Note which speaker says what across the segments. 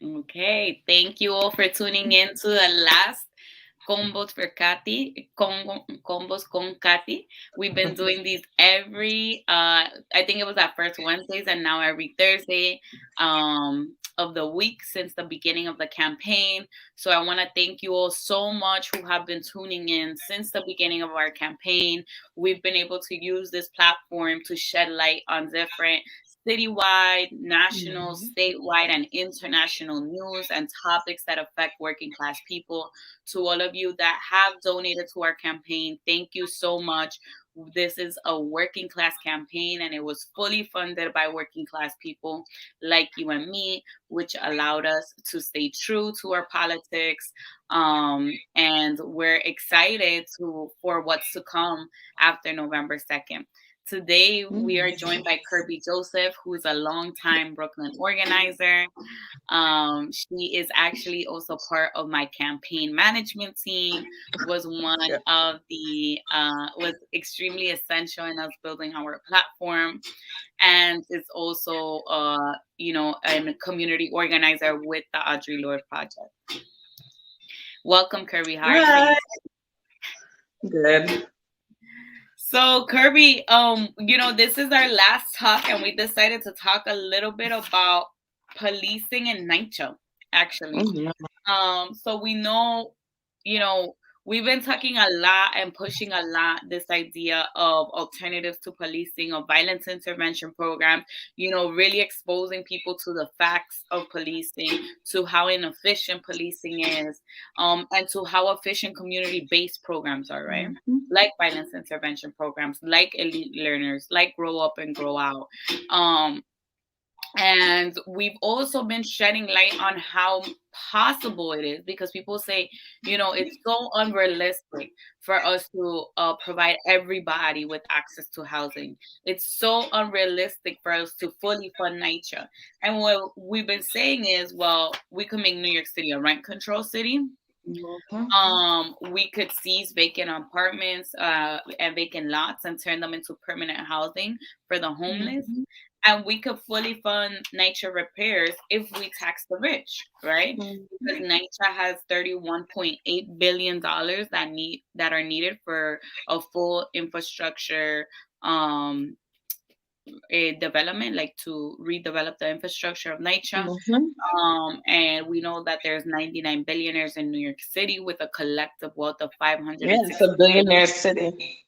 Speaker 1: Okay, thank you all for tuning in to the last Convos for Cathy, Convos con Cathy. We've been doing these every, I think it was at first Wednesdays and now every Thursday of the week since the beginning of the campaign. So I want to thank you all so much who have been tuning in since the beginning of our campaign. We've been able to use this platform to shed light on different citywide, national, statewide, and international news and topics that affect working class people. To all of you that have donated to our campaign, thank you so much. This is a working class campaign and it was fully funded by working class people like you and me, which allowed us to stay true to our politics. And we're excited for what's to come after November 2nd. Today, we are joined by Kerbie Joseph, who is a longtime Brooklyn organizer. She is actually also part of my campaign management team, was one of the, was extremely essential in us building our platform, and is also, a community organizer with the Audre Lorde Project. Welcome, Kerbie. How are you?
Speaker 2: Good.
Speaker 1: So Kerbie, this is our last talk, and we decided to talk a little bit about policing in NYCHA, actually. So we know, we've been talking a lot and pushing a lot this idea of alternatives to policing, of violence intervention programs, really exposing people to the facts of policing, to how inefficient policing is, and to how efficient community-based programs are, right? Like violence intervention programs, like elite learners, like Grow Up and Grow Out. And we've also been shedding light on how possible it is, because people say, it's so unrealistic for us to provide everybody with access to housing. It's so unrealistic for us to fully fund NYCHA. And what we've been saying is, well, we could make New York City a rent control city. We could seize vacant apartments and vacant lots and turn them into permanent housing for the homeless. And we could fully fund NYCHA repairs if we tax the rich, right? Because NYCHA has $31.8 billion that are needed for a full infrastructure development, like to redevelop the infrastructure of NYCHA. And we know that there's 99 billionaires in New York City with a collective wealth of 500.
Speaker 2: Yeah, it's a billionaire city.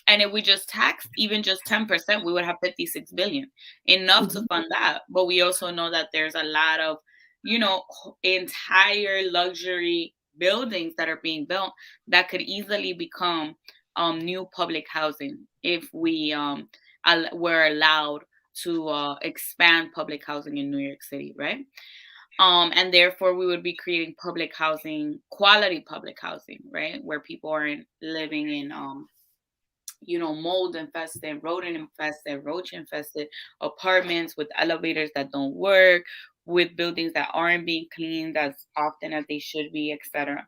Speaker 1: And if we just taxed even just 10%, we would have 56 billion, enough to fund that. But we also know that there's a lot of, entire luxury buildings that are being built that could easily become new public housing if we were allowed to expand public housing in New York City, right? And therefore we would be creating public housing, quality public housing, right? Where people aren't living in mold infested, rodent infested, roach infested apartments with elevators that don't work, with buildings that aren't being cleaned as often as they should be, etc.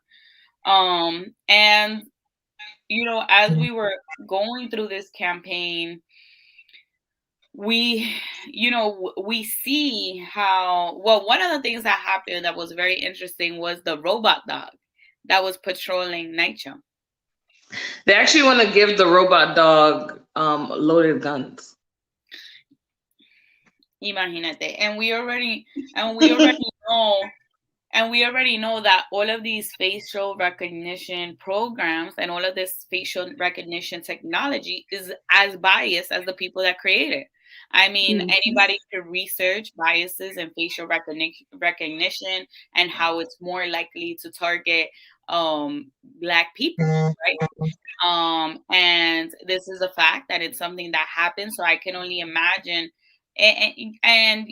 Speaker 1: And as we were going through this campaign, we see how, well, one of the things that happened that was very interesting was the robot dog that was patrolling NYCHA.
Speaker 2: They actually want to give the robot dog loaded guns.
Speaker 1: Imagínate. And we already know that all of these facial recognition programs and all of this facial recognition technology is as biased as the people that create it. I mean, anybody could research biases in facial recognition and how it's more likely to target Black people, right? And this is a fact that it's something that happens. So I can only imagine. And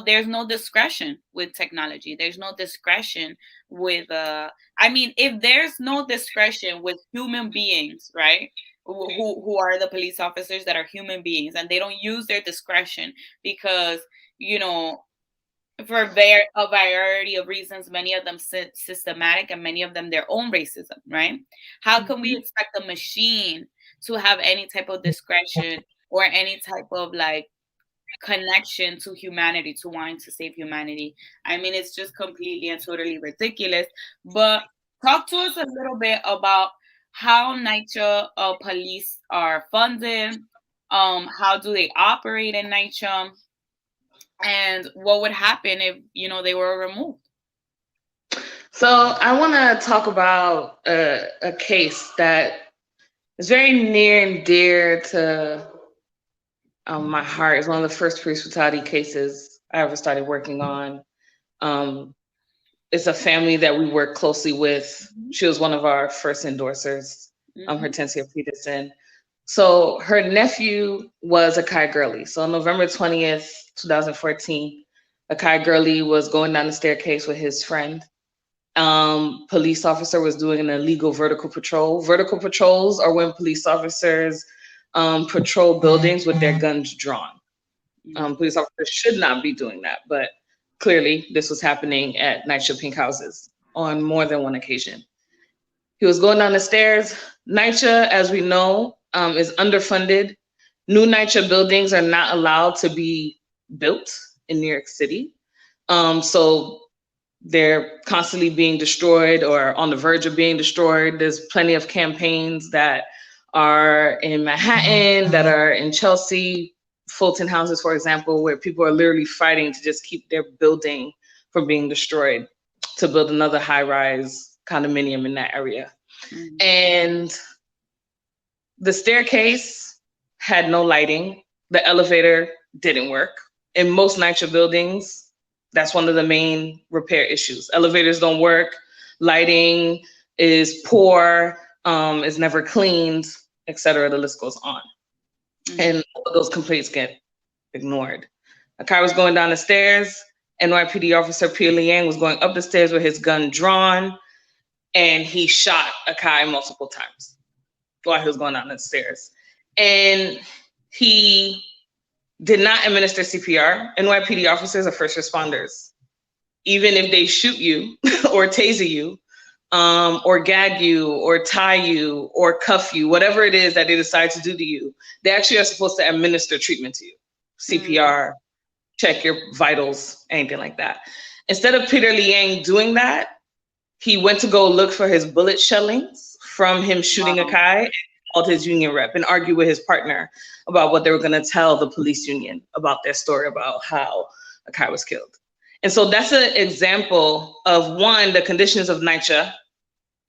Speaker 1: there's no discretion with technology. There's no discretion with if there's no discretion with human beings, right? Who are the police officers that are human beings, and they don't use their discretion because for a variety of reasons, many of them systematic and many of them their own racism, right? How can we expect a machine to have any type of discretion or any type of connection to humanity, to wanting to save humanity. I mean, it's just completely and totally ridiculous. But talk to us a little bit about how NYCHA police are funded. How do they operate in NYCHA, and what would happen if they were removed?
Speaker 2: So I want to talk about a case that is very near and dear to my heart. It's one of the first police brutality cases I ever started working on. It's a family that we work closely with. She was one of our first endorsers, Hortensia Peterson. So her nephew was Akai Gurley. So on November 20th, 2014, Akai Gurley was going down the staircase with his friend. Police officer was doing an illegal vertical patrol. Vertical patrols are when police officers patrol buildings with their guns drawn. Police officers should not be doing that, but clearly this was happening at NYCHA Pink Houses on more than one occasion. He was going down the stairs. NYCHA, as we know, is underfunded. New NYCHA buildings are not allowed to be built in New York City. So they're constantly being destroyed or on the verge of being destroyed. There's plenty of campaigns that are in Manhattan, that are in Chelsea, Fulton houses, for example, where people are literally fighting to just keep their building from being destroyed, to build another high-rise condominium in that area. And the staircase had no lighting. The elevator didn't work. In most NYCHA buildings, that's one of the main repair issues. Elevators don't work, lighting is poor, is never cleaned, etc. The list goes on. And all those complaints get ignored. Akai was going down the stairs. NYPD officer Peter Liang was going up the stairs with his gun drawn, and he shot Akai multiple times while he was going down the stairs. And he did not administer CPR. NYPD officers are first responders. Even if they shoot you or taser you, or gag you, or tie you, or cuff you, whatever it is that they decide to do to you, they actually are supposed to administer treatment to you. CPR, check your vitals, anything like that. Instead of Peter Liang doing that, he went to go look for his bullet shellings from him shooting Akai, and called his union rep and argued with his partner about what they were going to tell the police union about their story about how Akai was killed. And so that's an example of, one, the conditions of NYCHA,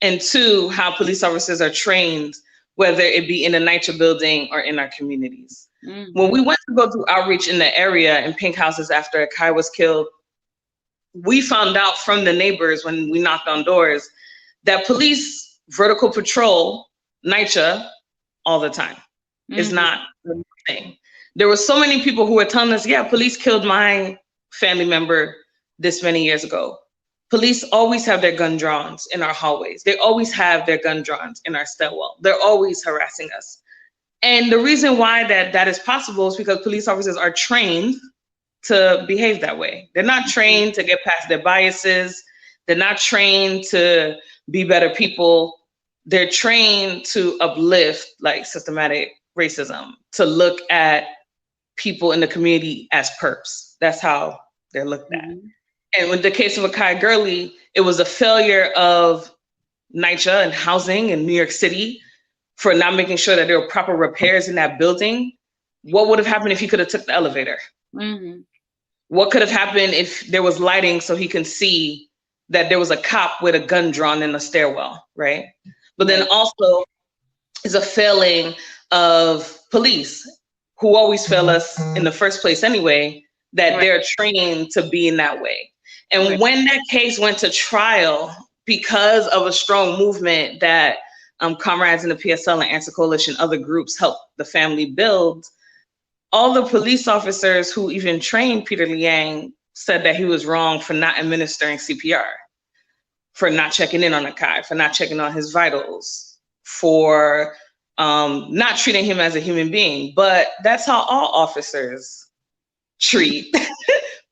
Speaker 2: and two, how police officers are trained, whether it be in a NYCHA building or in our communities. When we went to go do outreach in the area in Pink Houses after Akai was killed, we found out from the neighbors when we knocked on doors that police vertical patrol NYCHA all the time. It's not the thing. There were so many people who were telling us, yeah, police killed my family member this many years ago. Police always have their gun drawns in our hallways. They always have their gun drawns in our stairwell. They're always harassing us. And the reason why that is possible is because police officers are trained to behave that way. They're not trained to get past their biases. They're not trained to be better people. They're trained to uplift like systematic racism, to look at people in the community as perps. That's how they're looked at. And with the case of Akai Gurley, it was a failure of NYCHA and housing in New York City for not making sure that there were proper repairs in that building. What would have happened if he could have took the elevator? What could have happened if there was lighting so he can see that there was a cop with a gun drawn in the stairwell, right? But then also is a failing of police, who always fail us in the first place anyway, that they're trained to be in that way. And when that case went to trial, because of a strong movement that comrades in the PSL and Answer Coalition, other groups helped the family build, all the police officers who even trained Peter Liang said that he was wrong for not administering CPR, for not checking in on Akai, for not checking on his vitals, for not treating him as a human being. But that's how all officers treat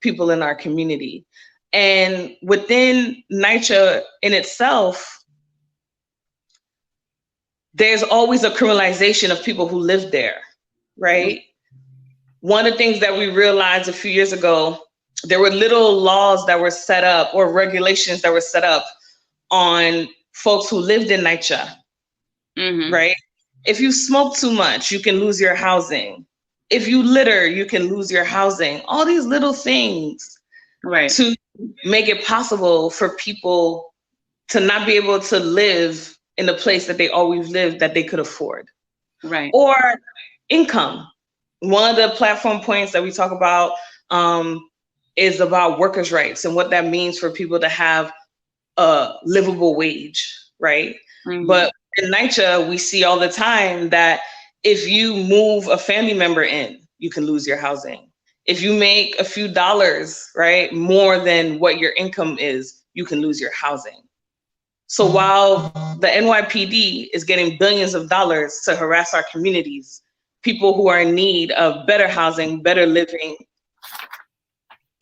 Speaker 2: people in our community. And within NYCHA in itself, there's always a criminalization of people who live there, right? one of the things that we realized a few years ago, there were little laws that were set up or regulations that were set up on folks who lived in NYCHA, right? If you smoke too much, you can lose your housing. If you litter, you can lose your housing. All these little things to make it possible for people to not be able to live in the place that they always lived that they could afford.
Speaker 1: Right.
Speaker 2: Or income. One of the platform points that we talk about is about workers' rights and what that means for people to have a livable wage, right? But in NYCHA, we see all the time that if you move a family member in, you can lose your housing. If you make a few dollars, right, more than what your income is, you can lose your housing. So while the NYPD is getting billions of dollars to harass our communities, people who are in need of better housing, better living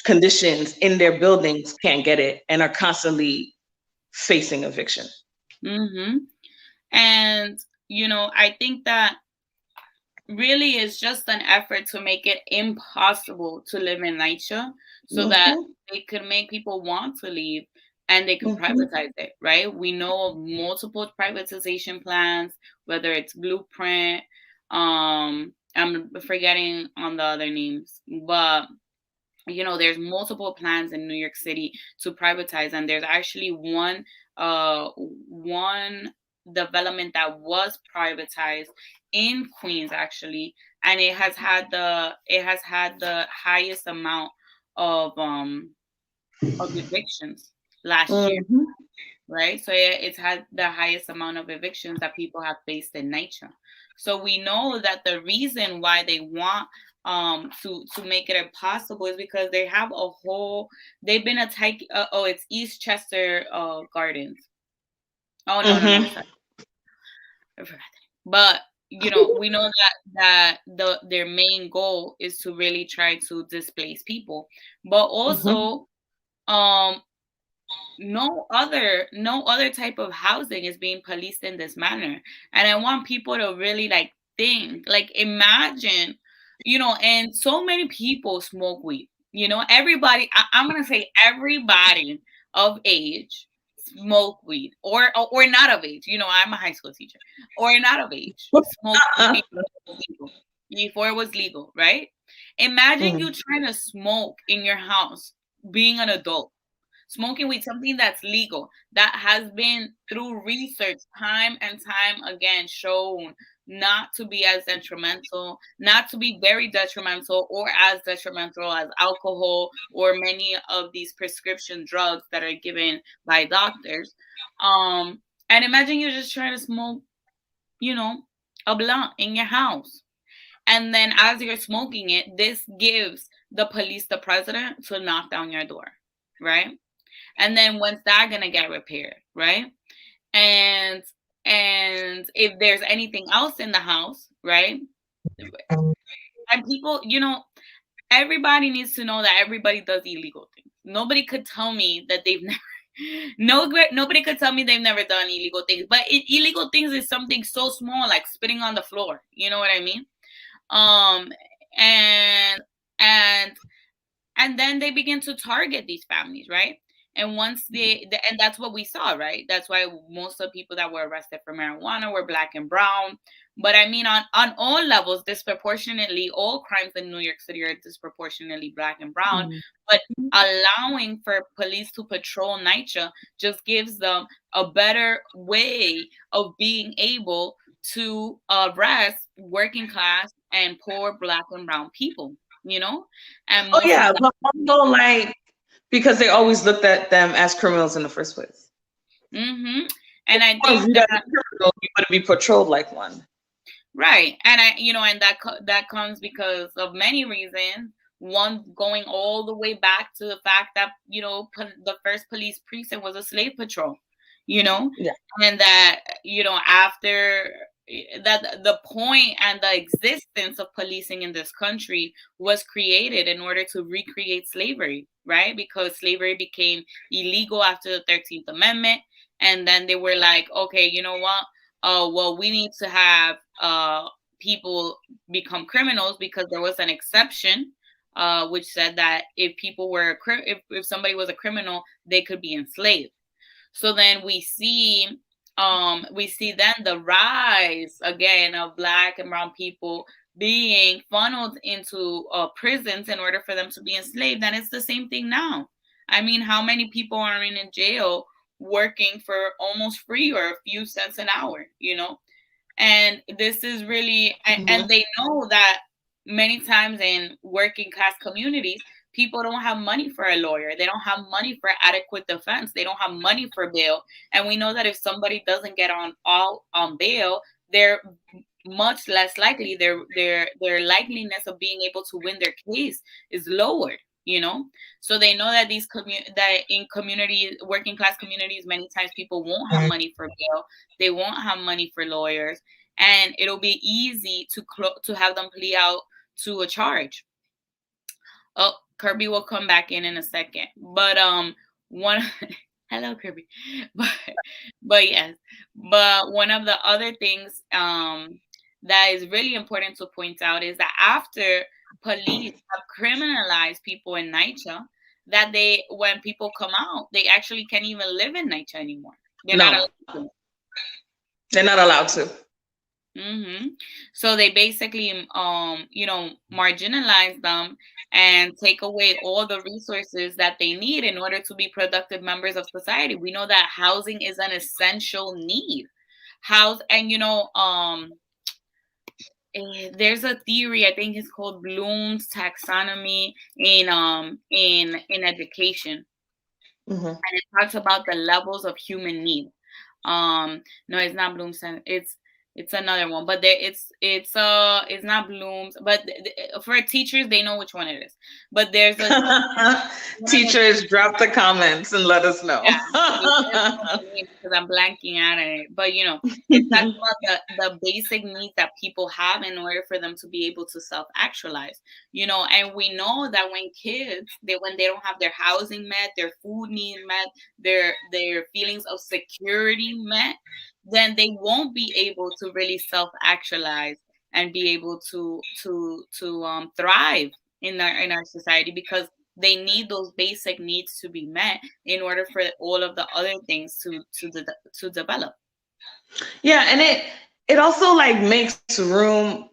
Speaker 2: conditions in their buildings can't get it and are constantly facing eviction.
Speaker 1: And, I think that really is just an effort to make it impossible to live in NYCHA so that they could make people want to leave and they could privatize it, right? We know of multiple privatization plans, whether it's Blueprint, I'm forgetting on the other names, but there's multiple plans in New York City to privatize, and there's actually one development that was privatized in Queens, actually, and it has had the highest amount of evictions last year, right? So it's had the highest amount of evictions that people have faced in NYCHA. So we know that the reason why they want to make it impossible is because they have they've been attacked. It's Eastchester Gardens. Oh no, sorry. I forgot that. But we know that their main goal is to really try to displace people, but also no other type of housing is being policed in this manner. And I want people to really think, imagine, and so many people smoke weed. Everybody, I'm gonna say everybody of age smoke weed, or not of age. I'm a high school teacher, or not of age, smoke weed before it was legal, right? Imagine you trying to smoke in your house, being an adult, smoking weed, something that's legal, that has been through research time and time again shown not to be as detrimental, not to be very detrimental or as detrimental as alcohol or many of these prescription drugs that are given by doctors. And imagine you're just trying to smoke, a blunt in your house. And then as you're smoking it, this gives the police the precedent to knock down your door, right? And then when's that gonna get repaired, right? And if there's anything else in the house, right? And people, everybody needs to know that everybody does illegal things. Nobody could tell me that they've never. Nobody could tell me they've never done illegal things. But illegal things is something so small, like spitting on the floor. You know what I mean? And then they begin to target these families, right? And once and that's what we saw, right? That's why most of the people that were arrested for marijuana were Black and brown. But I mean, on all levels, disproportionately, all crimes in New York City are disproportionately Black and brown. But allowing for police to patrol NYCHA just gives them a better way of being able to arrest working class and poor Black and brown people, And
Speaker 2: but also because they always looked at them as criminals in the first place.
Speaker 1: And I think that
Speaker 2: you would be patrolled like one,
Speaker 1: right? And and that comes because of many reasons. One, going all the way back to the fact that the first police precinct was a slave patrol, and that after that, the point and the existence of policing in this country was created in order to recreate slavery, right? Because slavery became illegal after the 13th Amendment, and then they were like, okay, you know what? Well, we need to have people become criminals because there was an exception, which said that if people were if somebody was a criminal, they could be enslaved. So then we see then the rise again of Black and brown people being funneled into prisons in order for them to be enslaved. And it's the same thing now. I mean, how many people are in jail working for almost free or a few cents an hour, And this is really, and they know that many times in working class communities, people don't have money for a lawyer. They don't have money for adequate defense. They don't have money for bail. And we know that if somebody doesn't get on bail, they're much less likely. Their likeliness of being able to win their case is lowered. So they know that that in working class communities, many times people won't have money for bail. They won't have money for lawyers, and it'll be easy to have them plea out to a charge. Oh, Kerbie will come back in a second. But one hello Kerbie. But yes. But one of the other things that is really important to point out is that after police have criminalized people in NYCHA, that when people come out, they actually can't even live in NYCHA anymore. They're not allowed to.
Speaker 2: They're not allowed to.
Speaker 1: So they basically, marginalize them and take away all the resources that they need in order to be productive members of society. We know that housing is an essential need. There's a theory, I think it's called Bloom's taxonomy in education, and it talks about the levels of human need. No, it's not Bloom's. It's another one, but it's not Bloom's. But for teachers, they know which one it is. But there's a
Speaker 2: teachers drop the comments and let us know.
Speaker 1: Because I'm blanking out on it. But it's talking about the basic needs that people have in order for them to be able to self-actualize. And we know that when kids when they don't have their housing met, their food needs met, their feelings of security met, then they won't be able to really self-actualize and be able to thrive in our society, because they need those basic needs to be met in order for all of the other things to develop.
Speaker 2: Yeah, and it also makes room,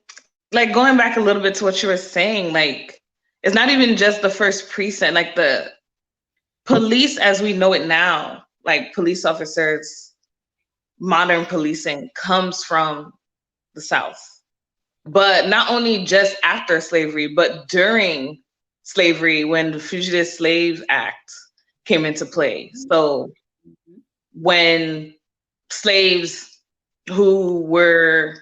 Speaker 2: going back a little bit to what you were saying, it's not even just the first precinct, the police as we know it now, police officers, modern policing comes from the South. But not only just after slavery, but during slavery, when the Fugitive Slave Act came into play. So when slaves who were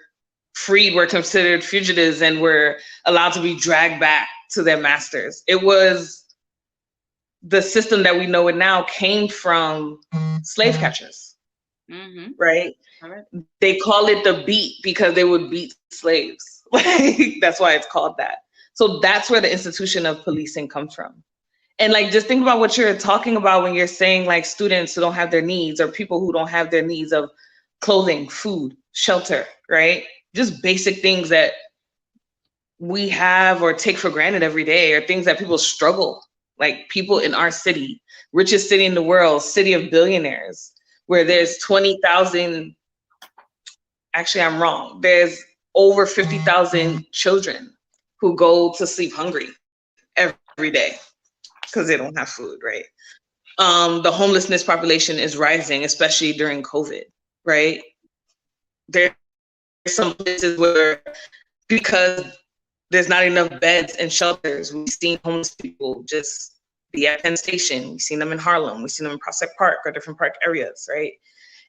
Speaker 2: freed were considered fugitives and were allowed to be dragged back to their masters, it was the system that we know it now came from slave catchers. Right? They call it the beat because they would beat slaves. That's why it's called that. So that's where the institution of policing comes from. And just think about what you're talking about when you're saying students who don't have their needs, or people who don't have their needs of clothing, food, shelter, right? Just basic things that we have or take for granted every day, or things that people struggle. People in our city, richest city in the world, city of billionaires, where there's 20,000, actually I'm wrong, there's over 50,000 children who go to sleep hungry every day because they don't have food, right? The homelessness population is rising, especially during COVID, right? There's some places where, because there's not enough beds and shelters, we've seen homeless people just be at Penn Station. We've seen them in Harlem. We've seen them in Prospect Park or different park areas, right?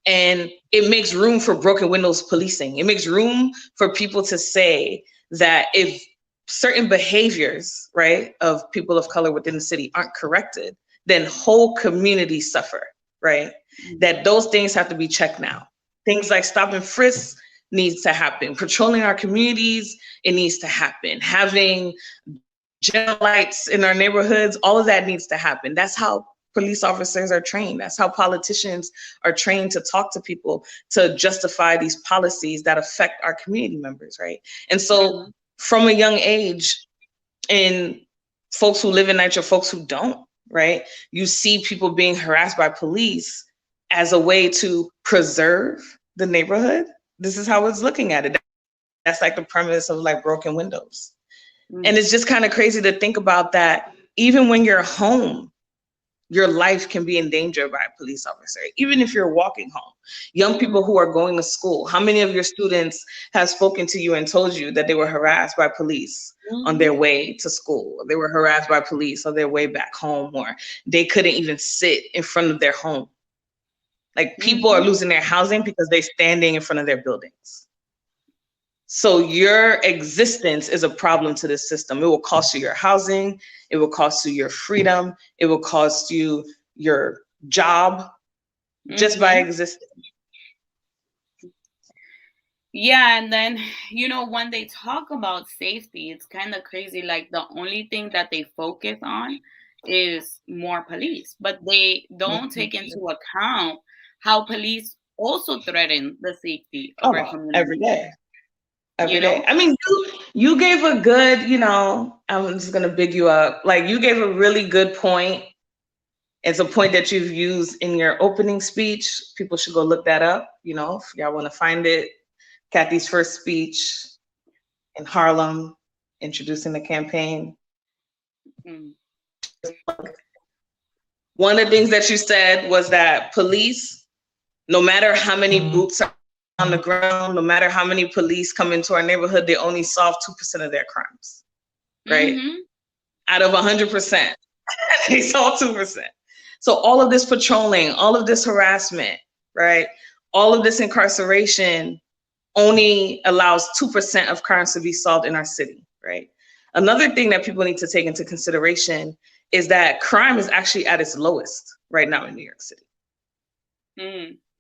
Speaker 2: And it makes room for broken windows policing. It makes room for people to say that if certain behaviors, right, of people of color within the city aren't corrected, then whole communities suffer, right? That those things have to be checked now. Things like stop and frisk needs to happen. Patrolling our communities, it needs to happen. Having jail lights in our neighborhoods, all of that needs to happen. That's how police officers are trained. That's how politicians are trained to talk to people, to justify these policies that affect our community members, right? And so from a young age, in folks who live in Nitro, folks who don't, right? You see people being harassed by police as a way to preserve the neighborhood. This is how it's looking at it. That's like the premise of like broken windows. And it's just kind of crazy to think about that. Even when you're home, your life can be endangered by a police officer, even if you're walking home. Young people who are going to school, how many of your students have spoken to you and told you that they were harassed by police on their way to school? They were harassed by police on their way back home, or they couldn't even sit in front of their home. Like people are losing their housing because they're standing in front of their buildings. So your existence is a problem to this system. It will cost you your housing. It will cost you your freedom. It will cost you your job just by existing.
Speaker 1: Yeah, and then, when they talk about safety, it's kind of crazy. Like the only thing that they focus on is more police, but they don't take into account how police also threaten the safety of our community.
Speaker 2: Every day. Every day. I mean, you gave a good, I'm just going to big you up. Like you gave a really good point. It's a point that you've used in your opening speech. People should go look that up. If y'all want to find it. Cathy's first speech in Harlem, introducing the campaign. One of the things that you said was that police, no matter how many boots are on the ground, no matter how many police come into our neighborhood, they only solve 2% of their crimes, right? Out of 100%, they solve 2%. So all of this patrolling, all of this harassment, right? All of this incarceration only allows 2% of crimes to be solved in our city, right? Another thing that people need to take into consideration is that crime is actually at its lowest right now in New York City.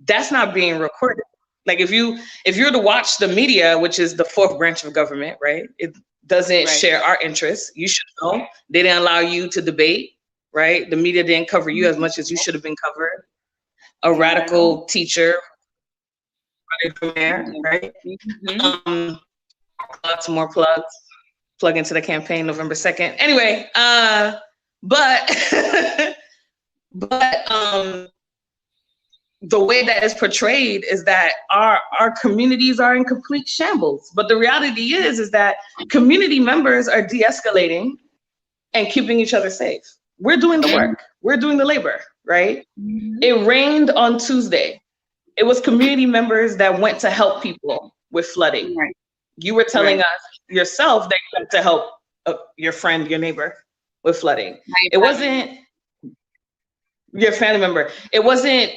Speaker 2: That's not being recorded. Like if you're to watch the media, which is the fourth branch of government, right? It doesn't share our interests. You should know. They didn't allow you to debate, right? The media didn't cover you as much as you should have been covered. A radical teacher, right? Lots more plugs. Plug into the campaign November 2nd. Anyway, but the way that is portrayed is that our communities are in complete shambles. But the reality is that community members are de-escalating and keeping each other safe. We're doing the work. We're doing the labor, right? It rained on Tuesday. It was community members that went to help people with flooding. Right. You were telling us yourself that you went to help your friend, your neighbor with flooding. It wasn't your family member. It wasn't,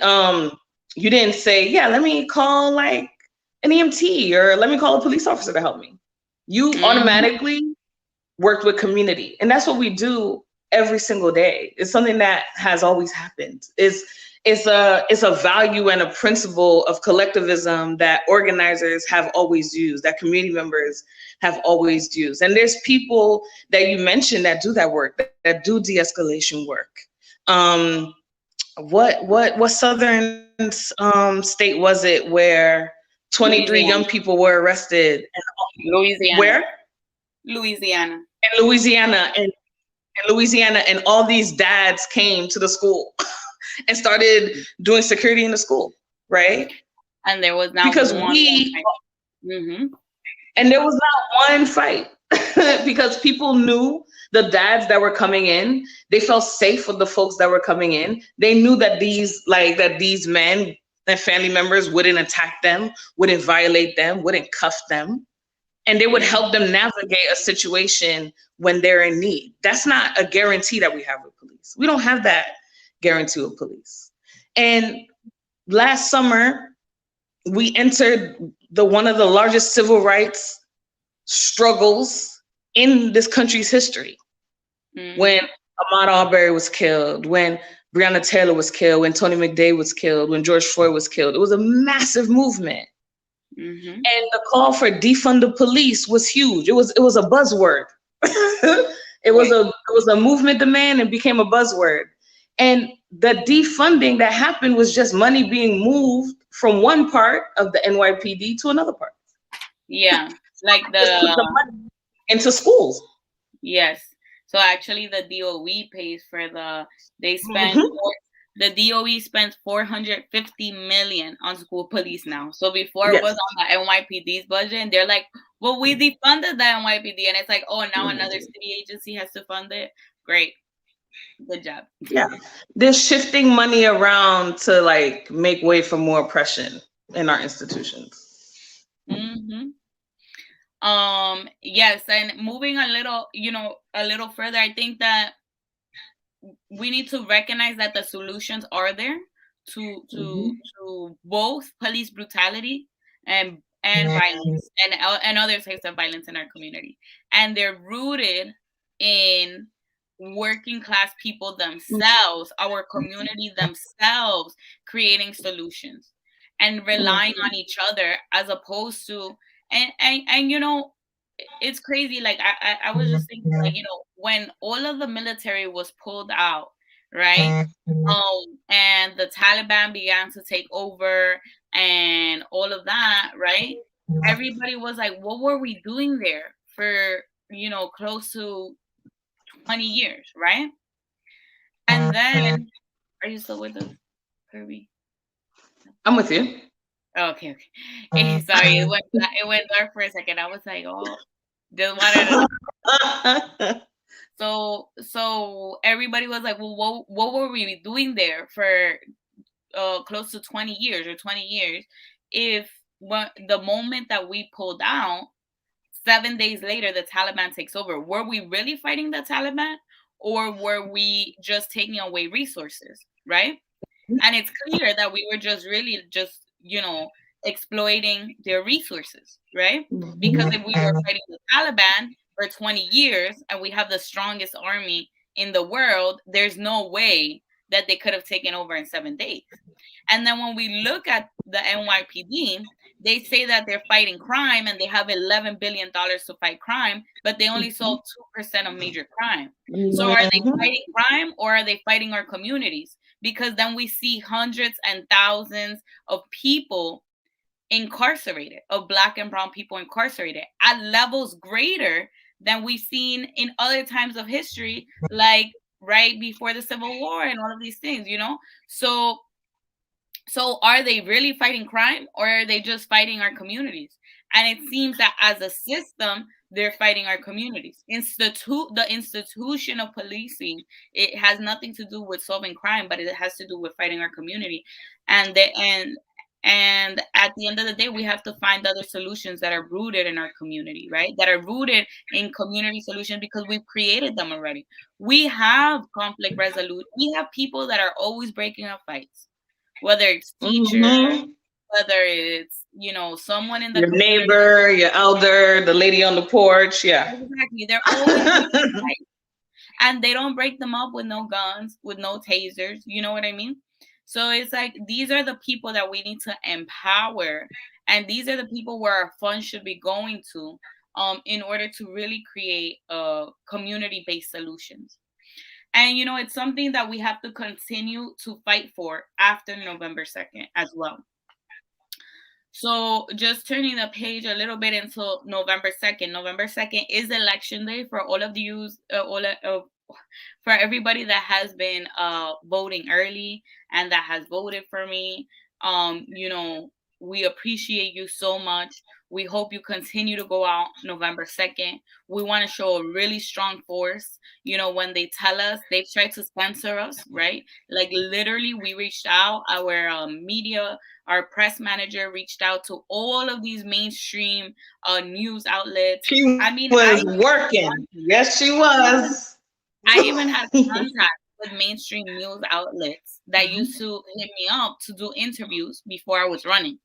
Speaker 2: you didn't say, yeah, let me call like an EMT or let me call a police officer to help me. You automatically worked with community. And that's what we do every single day. It's something that has always happened. It's a value and a principle of collectivism that organizers have always used, that community members have always used. And there's people that you mentioned that do that work, that do de-escalation work. What southern state was it where 23 young people were arrested?
Speaker 1: Louisiana.
Speaker 2: Where?
Speaker 1: Louisiana.
Speaker 2: In Louisiana, and all these dads came to the school and started doing security in the school, right?
Speaker 1: And there was not
Speaker 2: and there was not one fight because people knew the dads that were coming in. They felt safe with the folks that were coming in. They knew that these men and family members wouldn't attack them, wouldn't violate them, wouldn't cuff them. And they would help them navigate a situation when they're in need. That's not a guarantee that we have with police. We don't have that guarantee with police. And last summer, we entered one of the largest civil rights struggles in this country's history. When Ahmaud Arbery was killed, when Breonna Taylor was killed, when Tony McDade was killed, when George Floyd was killed. It was a massive movement. And the call for defund the police was huge. It was a buzzword. It was a movement demand and became a buzzword. And the defunding that happened was just money being moved from one part of the NYPD to another part.
Speaker 1: Yeah, like
Speaker 2: Just put the money into schools.
Speaker 1: yes. So actually, the DOE pays for they spend
Speaker 2: Mm-hmm.
Speaker 1: the DOE spends 450 million on school police now. So before it
Speaker 2: Yes.
Speaker 1: was on the NYPD's budget, and they're like, "Well, we defunded the NYPD," and it's like, "Oh, now another city agency has to fund it." Great, good job.
Speaker 2: Yeah, they're shifting money around to like make way for more oppression in our institutions.
Speaker 1: Mm-hmm. Yes, and moving a little, a little further, I think that we need to recognize that the solutions are there to
Speaker 2: Mm-hmm.
Speaker 1: both police brutality and violence and other types of violence in our community, and they're rooted in working class people themselves, our community themselves, creating solutions and relying on each other, as opposed to and it's crazy. Like I was just thinking, like, when all of the military was pulled out, right? And the Taliban began to take over and all of that, right? Everybody was like, what were we doing there for, close to 20 years, right? And then, are you still with us, Kirby?
Speaker 2: I'm with you.
Speaker 1: Oh, okay, okay. Sorry, it went dark for a second. I was like, oh, just wanted to. So everybody was like, well, what were we doing there for close to 20 years or 20 years if the moment that we pulled out, 7 days later the Taliban takes over? Were we really fighting the Taliban, or were we just taking away resources, right? And it's clear that we were just really just exploiting their resources, right? Because if we were fighting the Taliban for 20 years and we have the strongest army in the world, there's no way that they could have taken over in 7 days. And then when we look at the NYPD, they say that they're fighting crime and they have $11 billion to fight crime, but they only solve 2% of major crime. So are they fighting crime, or are they fighting our communities? Because then we see hundreds and thousands of people incarcerated, of Black and brown people incarcerated at levels greater than we've seen in other times of history, like right before the Civil War and all of these things, So are they really fighting crime, or are they just fighting our communities? And it seems that as a system, they're fighting our communities. The institution of policing, it has nothing to do with solving crime, but it has to do with fighting our community. And at the end of the day, we have to find other solutions that are rooted in our community, right? That are rooted in community solutions, because we've created them already. We have conflict resolution. We have people that are always breaking up fights, whether it's teachers, whether it's someone in the
Speaker 2: Your
Speaker 1: community,
Speaker 2: neighbor, your elder, the lady on the porch. Yeah.
Speaker 1: exactly. They're always right. And they don't break them up with no guns, with no tasers. You know what I mean? So it's like, these are the people that we need to empower, and these are the people where our funds should be going to, in order to really create community-based solutions. And it's something that we have to continue to fight for after November 2nd as well. So just turning the page a little bit into November 2nd. November 2nd is election day for all of you, for everybody that has been voting early and that has voted for me. We appreciate you so much. We hope you continue to go out November 2nd. We want to show a really strong force. When they tell us they've tried to censor us, right? Like literally, we reached out, our media, our press manager reached out to all of these mainstream news outlets.
Speaker 2: She was working. Yes, she was.
Speaker 1: I even had contact with mainstream news outlets that used to hit me up to do interviews before I was running.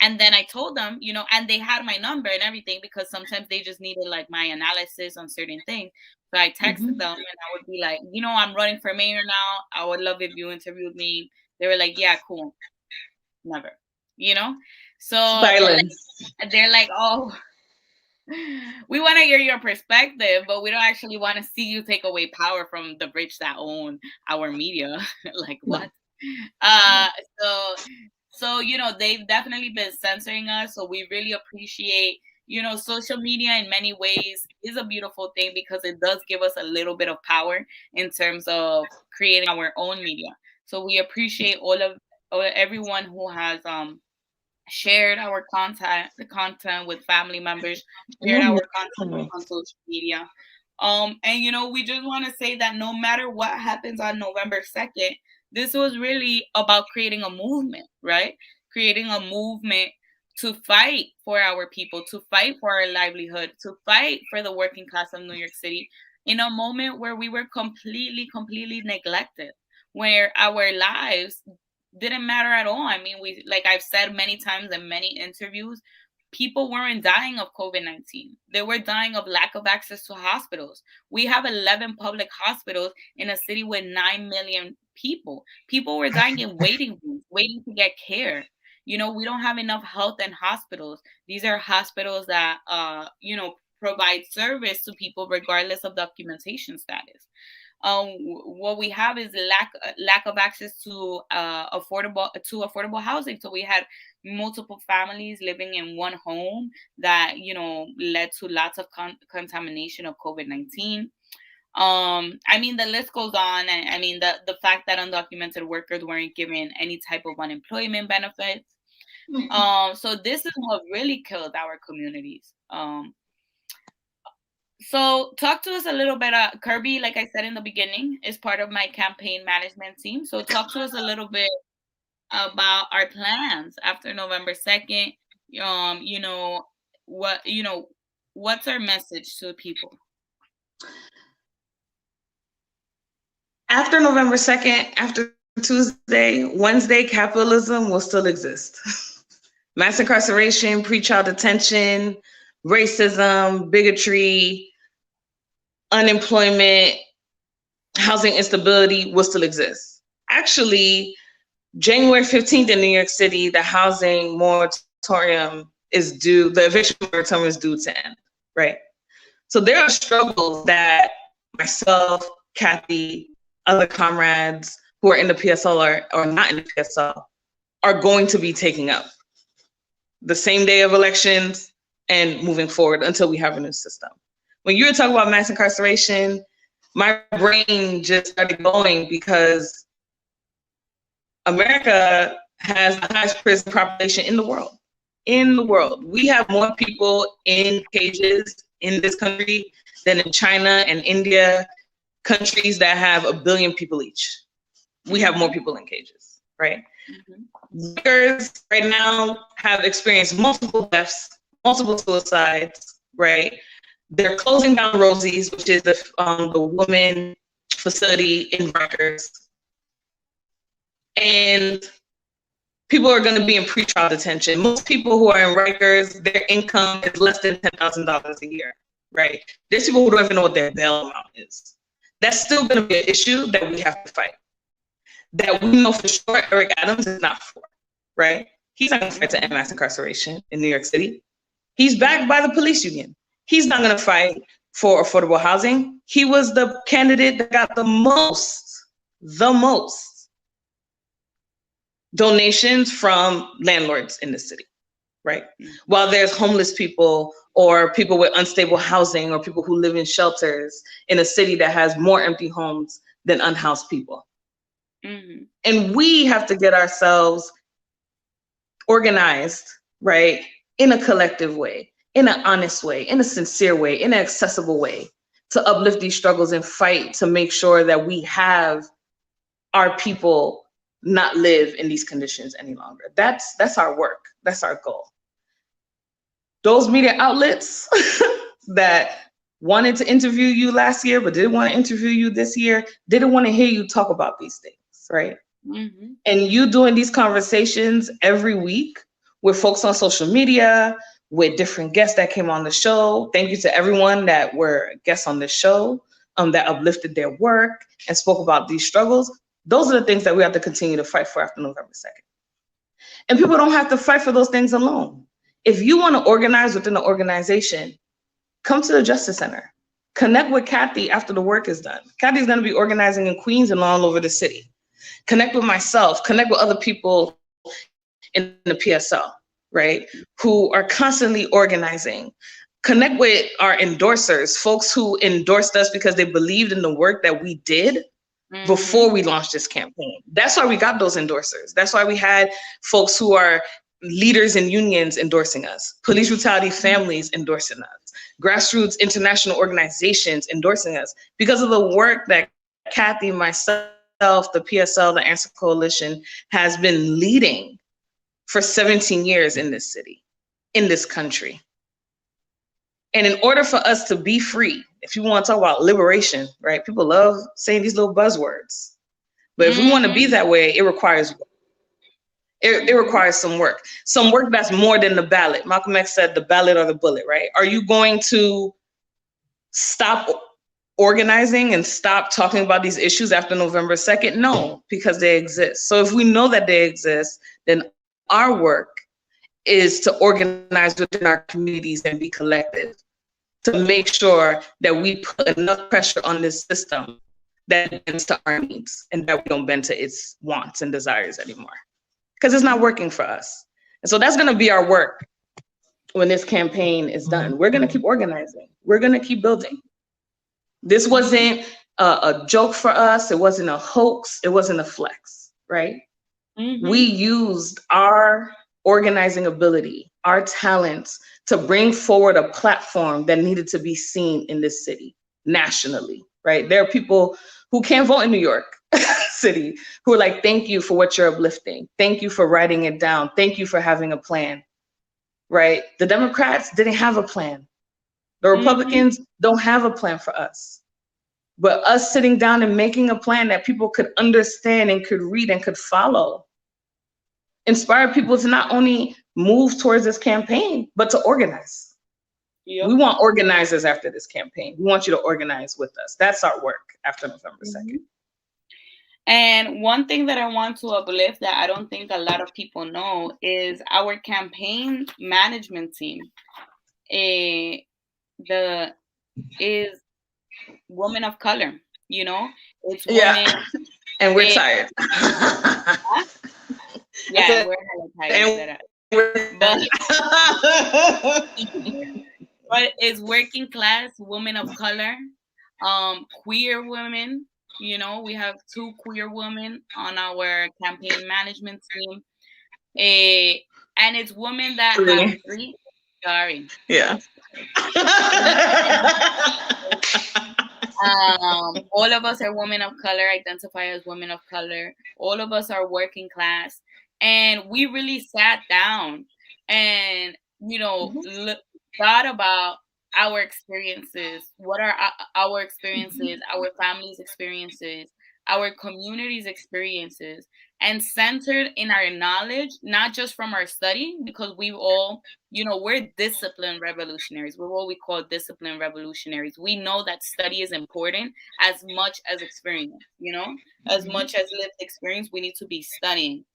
Speaker 1: And then I told them, and they had my number and everything, because sometimes they just needed like my analysis on certain things. So I texted them and I would be like, I'm running for mayor now. I would love if you interviewed me. They were like, yeah, cool. Never, So
Speaker 2: silence.
Speaker 1: they're like, oh, We want to hear your perspective, but we don't actually want to see you take away power from the rich that own our media. Like what?
Speaker 2: No,
Speaker 1: Uh,
Speaker 2: no.
Speaker 1: so they've definitely been censoring us. So we really appreciate, social media in many ways is a beautiful thing because it does give us a little bit of power in terms of creating our own media. So we appreciate everyone who has shared our content with family members, shared
Speaker 2: No,
Speaker 1: our content on social media. And we just want to say that no matter what happens on November 2nd, this was really about creating a movement, right? Creating a movement to fight for our people, to fight for our livelihood, to fight for the working class of New York City in a moment where we were completely neglected, where our lives didn't matter at all. I mean, like I've said many times in many interviews, people weren't dying of COVID-19. They were dying of lack of access to hospitals. We have 11 public hospitals in a city with 9 million people. People were dying in waiting rooms, waiting to get care. We don't have enough health and hospitals. These are hospitals that, provide service to people regardless of documentation status. What we have is lack of access to affordable housing. So we had multiple families living in one home that led to lots of contamination of COVID-19. I mean, the list goes on. And I mean, the fact that undocumented workers weren't given any type of unemployment benefits. So this is what really killed our communities. So talk to us a little bit. Kerbie, like I said in the beginning, is part of my campaign management team. So talk to us a little bit about our plans after November 2nd. What what's our message to the people?
Speaker 2: After November 2nd, after Tuesday, Wednesday, capitalism will still exist. Mass incarceration, pretrial detention, racism, bigotry, unemployment, housing instability will still exist. Actually, January 15th in New York City, the housing moratorium is due, the eviction moratorium is due to end, right? So there are struggles that myself, Cathy, other comrades who are in the PSL or not in the PSL are going to be taking up the same day of elections and moving forward until we have a new system. When you were talking about mass incarceration, my brain just started going because America has the highest prison population in the world. In the world. We have more people in cages in this country than in China and India, countries that have 1 billion people each. We have more people in cages, right? Workers right now have experienced multiple deaths, multiple suicides, right? They're closing down Rosie's, which is the woman facility in Rikers. And people are going to be in pretrial detention. Most people who are in Rikers, their income is less than $10,000 a year, right? There's people who don't even know what their bail amount is. That's still going to be an issue that we have to fight. That we know for sure Eric Adams is not for, right? He's not going to fight to end mass incarceration in New York City. He's backed by the police union. He's not going to fight for affordable housing. He was the candidate that got the most donations from landlords in the city, right? While there's homeless people or people with unstable housing or people who live in shelters in a city that has more empty homes than unhoused people. Mm-hmm. And we have to get ourselves organized, right? In a collective way, in an honest way, in a sincere way, in an accessible way to uplift these struggles and fight to make sure that we have our people not live in these conditions any longer. That's our work. That's our goal. Those media outlets that wanted to interview you last year but didn't want to interview you this year, didn't want to hear you talk about these things, right? Mm-hmm. And you doing these conversations every week with folks on social media, with different guests that came on the show. Thank you to everyone that were guests on the show that uplifted their work and spoke about these struggles. Those are the things that we have to continue to fight for after November 2nd. And people don't have to fight for those things alone. If you want to organize within an organization, come to the Justice Center. Connect with Cathy after the work is done. Cathy's going to be organizing in Queens and all over the city. Connect with myself, connect with other people in the PSL, right? Who are constantly organizing. Connect with our endorsers, folks who endorsed us because they believed in the work that we did before we launched this campaign. That's why we got those endorsers. That's why we had folks who are leaders in unions endorsing us, police brutality families endorsing us, grassroots international organizations endorsing us, because of the work that Cathy, myself, the PSL, the Answer Coalition has been leading for 17 years in this city, in this country. And in order for us to be free, if you want to talk about liberation, right? People love saying these little buzzwords. But if we want to be that way, it requires it requires some work. Some work that's more than the ballot. Malcolm X said the ballot or the bullet, right? Are you going to stop organizing and stop talking about these issues after November 2nd? No, because they exist. So if we know that they exist, then our work is to organize within our communities and be collective, to make sure that we put enough pressure on this system that it bends to our needs and that we don't bend to its wants and desires anymore. Because it's not working for us. And so that's going to be our work when this campaign is done. We're going to keep organizing. We're going to keep building. This wasn't a joke for us. It wasn't a hoax. It wasn't a flex, right? We used our organizing ability, our talents, to bring forward a platform that needed to be seen in this city nationally, right? There are people who can't vote in New York City who are like, thank you for what you're uplifting. Thank you for writing it down. Thank you for having a plan, right? The Democrats didn't have a plan. The Republicans don't have a plan for us. But us sitting down and making a plan that people could understand and could read and could follow inspired people to not only move towards this campaign, but to organize. Yep. We want organizers after this campaign. We want you to organize with us. That's our work after November 2nd.
Speaker 1: And one thing that I want to uplift that I don't think a lot of people know is our campaign management team is women of color. You know, it's women.
Speaker 2: Yeah. And we're tired.
Speaker 1: Yeah, we're tired. But it's working class women of color, queer women. You know, we have 2 queer women on our campaign management team. And it's women that have 3. Sorry.
Speaker 2: Yeah.
Speaker 1: All of us are women of color, identify as women of color. All of us are working class. And we really sat down and, you know, thought about our experiences. What are our experiences, our family's experiences, our community's experiences, and centered in our knowledge, not just from our study, because we've all, you know, we're disciplined revolutionaries. We're what we call disciplined revolutionaries. We know that study is important as much as experience, you know, as much as lived experience, we need to be studying.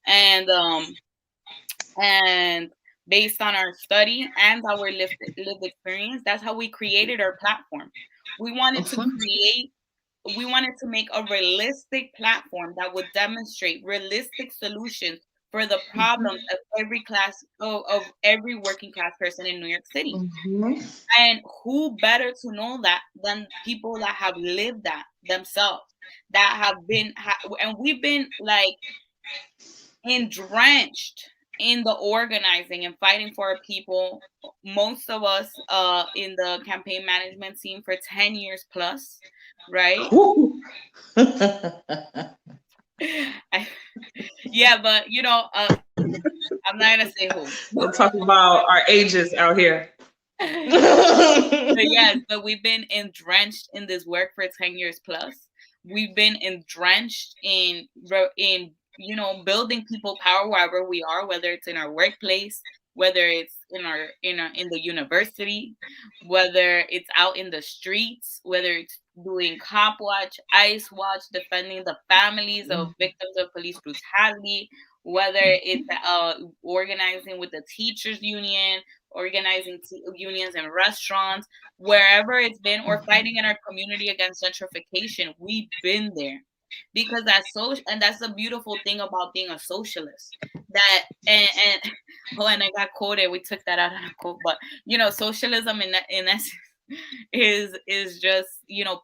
Speaker 1: And based on our study and our lived experience, that's how we created our platform. We wanted to make a realistic platform that would demonstrate realistic solutions for the problems of every working class person in New York City. And who better to know that than people that have lived that themselves, that have been, and we've been like drenched in the organizing and fighting for our people. Most of us in the campaign management team for 10 years plus, right? Yeah, but you know, I'm not gonna say who.
Speaker 2: We'll talk about our ages out here.
Speaker 1: But we've been drenched in this work for 10 years plus. We've been drenched in you know, building people power wherever we are, whether it's in our workplace, whether it's in the university, whether it's out in the streets, whether it's doing cop watch, ICE watch, defending the families of victims of police brutality, whether it's organizing with the teachers union, organizing unions in restaurants, wherever it's been, or fighting in our community against gentrification. We've been there because that's so, and that's the beautiful thing about being a socialist. That and oh, and I got quoted. We took that out of a quote, but socialism in essence is just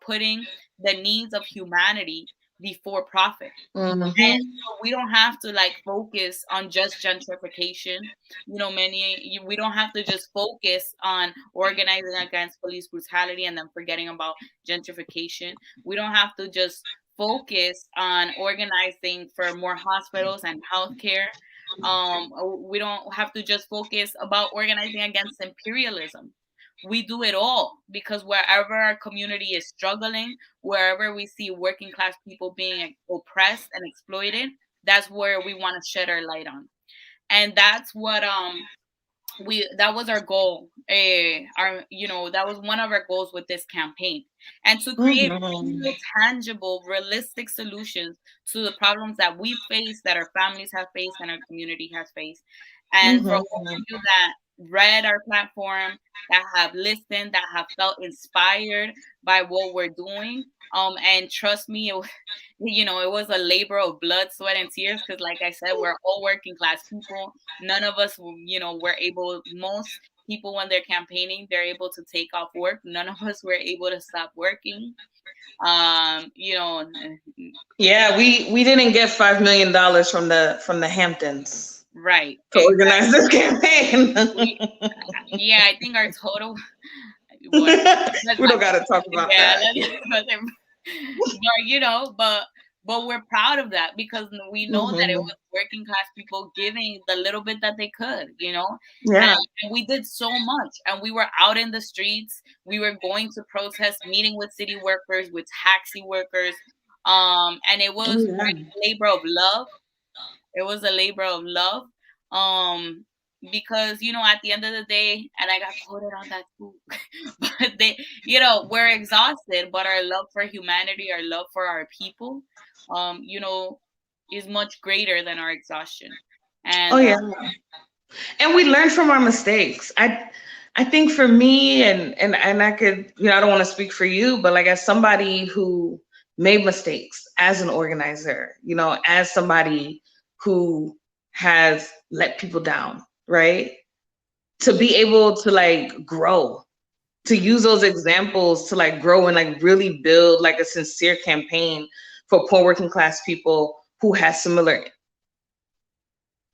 Speaker 1: putting the needs of humanity before profit. And
Speaker 2: Mm-hmm.
Speaker 1: so we don't have to like focus on just gentrification. We don't have to just focus on organizing against police brutality and then forgetting about gentrification. We don't have to just focus on organizing for more hospitals and healthcare. We don't have to just focus about organizing against imperialism. We do it all because wherever our community is struggling, wherever we see working class people being oppressed and exploited, that's where we want to shed our light on. And that's what that was our goal. That was one of our goals with this campaign, and to create
Speaker 2: Mm-hmm.
Speaker 1: real, tangible, realistic solutions to the problems that we face, that our families have faced, and our community has faced. And for all of
Speaker 2: Mm-hmm.
Speaker 1: you that read our platform, that have listened, that have felt inspired by what we're doing, and trust me, it was a labor of blood, sweat, and tears. Because, like I said, we're all working class people. None of us, were able. Most people, when they're campaigning, they're able to take off work. None of us were able to stop working. Um, you know,
Speaker 2: Yeah, we didn't get $5 million from the Hamptons
Speaker 1: right?
Speaker 2: to organize
Speaker 1: Exactly.
Speaker 2: this campaign.
Speaker 1: We, yeah, I think our total. What? Let's
Speaker 2: We
Speaker 1: not
Speaker 2: don't got to talk about
Speaker 1: Yeah,
Speaker 2: that.
Speaker 1: but we're proud of that because we know that it
Speaker 2: Hmm.
Speaker 1: was working class people giving the little bit that they could,
Speaker 2: Yeah.
Speaker 1: and we did so much, and we were out in the streets, we were going to protest, meeting with city workers, with taxi workers, and it
Speaker 2: Oh,
Speaker 1: was
Speaker 2: yeah.
Speaker 1: a labor of love. It was a labor of love. Um, because at the end of the day, and I got quoted on that too, but we're exhausted, but our love for humanity, our love for our people, um, you know, is much greater than our exhaustion.
Speaker 2: Oh,
Speaker 1: And
Speaker 2: yeah. And we learn from our mistakes. I think for me, and I could, I don't want to speak for you, but like as somebody who made mistakes as an organizer, as somebody who has let people down, right? To be able to like grow, to use those examples to like grow and like really build like a sincere campaign for poor working class people who has similar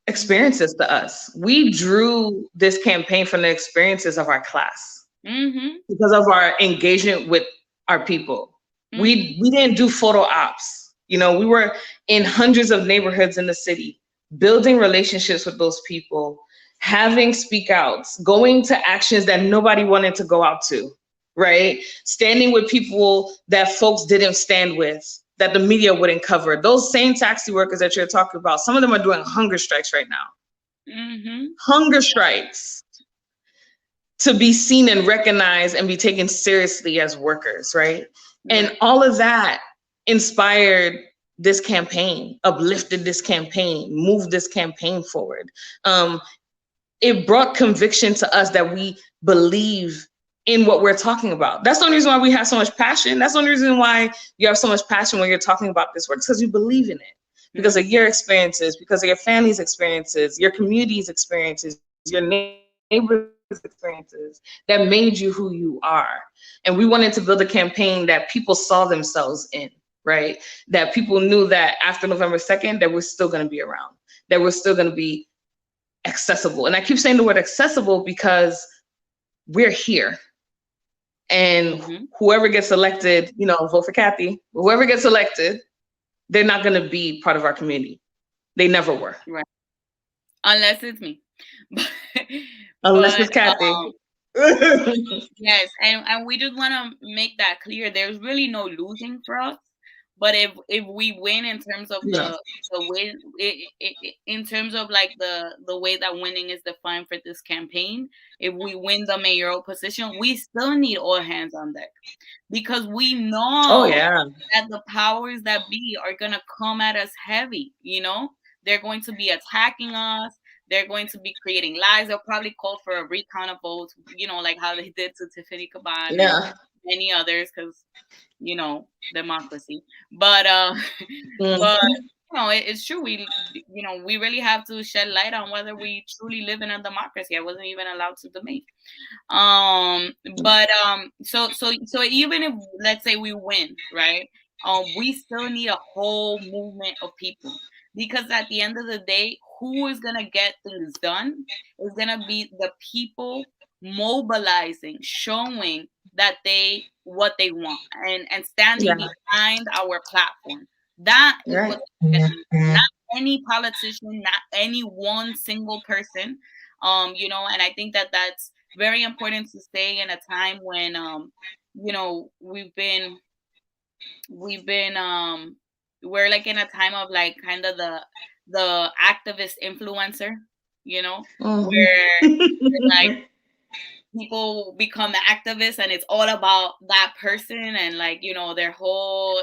Speaker 2: experiences to us. We drew this campaign from the experiences of our class
Speaker 1: mm-hmm,
Speaker 2: because of our engagement with our people.
Speaker 1: mm-hmm,
Speaker 2: We didn't do photo ops. We were in hundreds of neighborhoods in the city, building relationships with those people, having speak outs, going to actions that nobody wanted to go out to, right? Standing with people that folks didn't stand with, that the media wouldn't cover. Those same taxi workers that you're talking about, some of them are doing hunger strikes right now.
Speaker 1: mm-hmm.
Speaker 2: Hunger strikes to be seen and recognized and be taken seriously as workers, right?
Speaker 1: Right.
Speaker 2: And all of that inspired this campaign, uplifted this campaign, moved this campaign forward. It brought conviction to us that we believe in what we're talking about. That's the only reason why we have so much passion. That's the only reason why you have so much passion when you're talking about this work, because you believe in it, because of your experiences, because of your family's experiences, your community's experiences, your neighbors' experiences that made you who you are. And we wanted to build a campaign that people saw themselves in, right? That people knew that after November 2nd, that we're still going to be around, that we're still going to be accessible. And I keep saying the word accessible because we're here. And
Speaker 1: Mm-hmm.
Speaker 2: whoever gets elected, vote for Cathy, whoever gets elected, they're not going to be part of our community. They never were.
Speaker 1: Right. Unless it's me. but
Speaker 2: Unless
Speaker 1: but
Speaker 2: it's Cathy.
Speaker 1: yes, and we just want to make that clear. There's really no losing for us. But if we win in terms of
Speaker 2: No.
Speaker 1: the win, in terms of like the way that winning is defined for this campaign, if we win the mayoral position, we still need all hands on deck because we
Speaker 2: Oh,
Speaker 1: know
Speaker 2: yeah.
Speaker 1: that the powers that be are gonna come at us heavy. they're going to be attacking us. They're going to be creating lies. They'll probably call for a recount of votes, like how they did to Tiffany Caban and
Speaker 2: Yeah.
Speaker 1: many others, because democracy. But
Speaker 2: Mm.
Speaker 1: but it's true. We really have to shed light on whether we truly live in a democracy. I wasn't even allowed to debate. But so even if, let's say, we win, right? We still need a whole movement of people, because at the end of the day, who is gonna get things done is gonna be the people mobilizing, showing that what they want, and standing
Speaker 2: Yeah.
Speaker 1: behind our platform. That is
Speaker 2: Right.
Speaker 1: what's gonna get things done. Not any politician, not any one single person. And I think that that's very important to say in a time when we've been we're like in a time of like kind of the activist influencer, where like
Speaker 2: Mm-hmm.
Speaker 1: people become activists and it's all about that person, and like their whole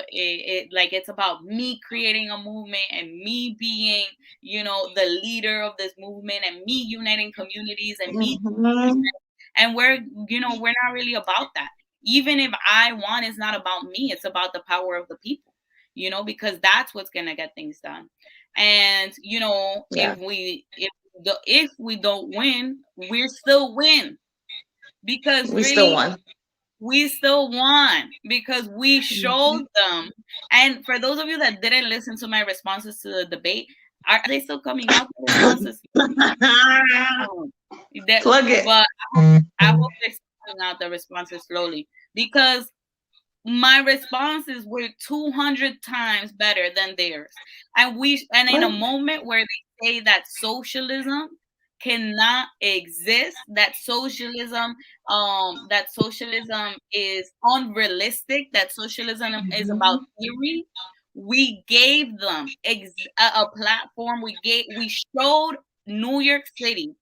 Speaker 1: like it's about me creating a movement and me being the leader of this movement and me uniting communities and me.
Speaker 2: Mm-hmm.
Speaker 1: And we're not really about that. Even if I want, it's not about me, it's about the power of the people, because that's what's gonna get things done. And
Speaker 2: Yeah.
Speaker 1: if we don't win, we're still win, because
Speaker 2: We still
Speaker 1: really
Speaker 2: won.
Speaker 1: we still won, because we showed them. And for those of you that didn't listen to my responses to the debate, are they still coming out, the responses? Oh,
Speaker 2: Plug it.
Speaker 1: but I hope they're coming out, the responses, slowly, because my responses were 200 times better than theirs. And in a
Speaker 2: What?
Speaker 1: moment where they say that socialism cannot exist, that socialism is unrealistic, that socialism is about
Speaker 2: Mhm.
Speaker 1: theory, we gave them a platform. We showed New York City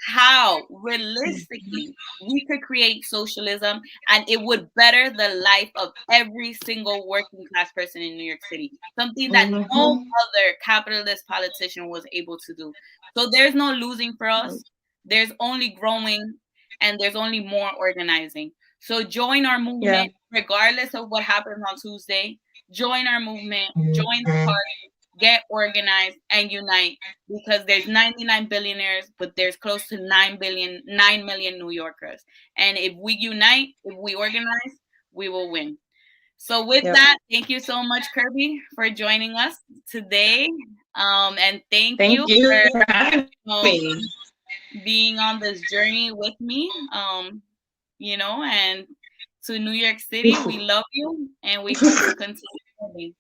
Speaker 1: how realistically we could create socialism, and it would better the life of every single working class person in New York City. Something that no
Speaker 2: Mhm.
Speaker 1: other capitalist politician was able to do. So there's no losing for us. There's only growing, and there's only more organizing. So join our
Speaker 2: Yeah.
Speaker 1: movement, regardless of what happens on Tuesday. Join our movement, join the party, get organized, and unite, because there's 99 billionaires, but there's close to 9 million New Yorkers. And if we unite, if we organize, we will win. So with
Speaker 2: Yep.
Speaker 1: that, thank you so much, Kerbie, for joining us today. And thank
Speaker 2: Thank
Speaker 1: you
Speaker 2: you
Speaker 1: for
Speaker 2: for having
Speaker 1: know,
Speaker 2: me.
Speaker 1: being on this journey with me. And to New York City, we love you, and we hope to continue.